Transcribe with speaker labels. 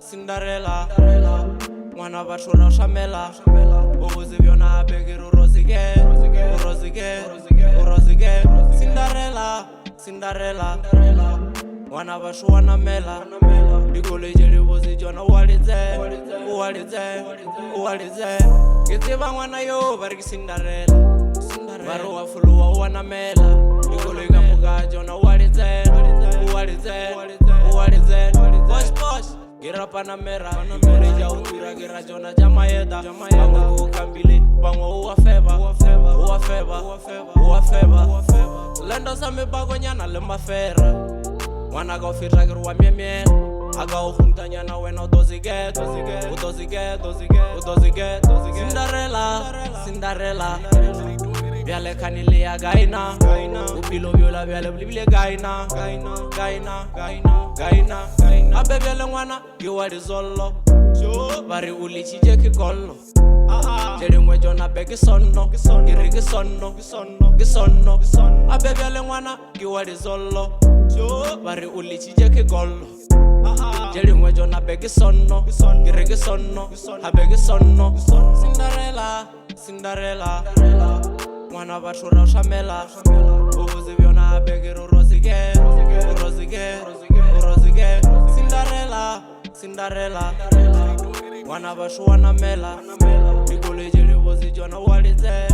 Speaker 1: Cinderella mwana bashora shamela ubuzi byona begera urozige Cinderella mwana bashuana mela dikoleje libuzi jona walize Gitiba mwana yo bari Cinderella baro wafuluwa wana mela dikolega muga jona walize Posh gira panamera dikoleja utura gira jona jamayeda bango kukambili bango uwafeba lendo same bago nyana lemafera mwana ga ufitra girwa miemiel aga ukhunta nyana wena utoziget Cinderella Biale kanilia gaina upilo viola biale blibile gaina Abe biale mwana giwadi zollo bari ulichije kikolo Jeri mwe jona begi sonno giri gisonno Abe biale mwana giwadi zollo bari ulichije kikolo Jeri mwe jona begi sonno giri gisonno abegi sonno Cinderella mwana bashora shamela ubuzi byona begera urozige Cinderella mwana bashuana mela dikoleje libuzi jona walize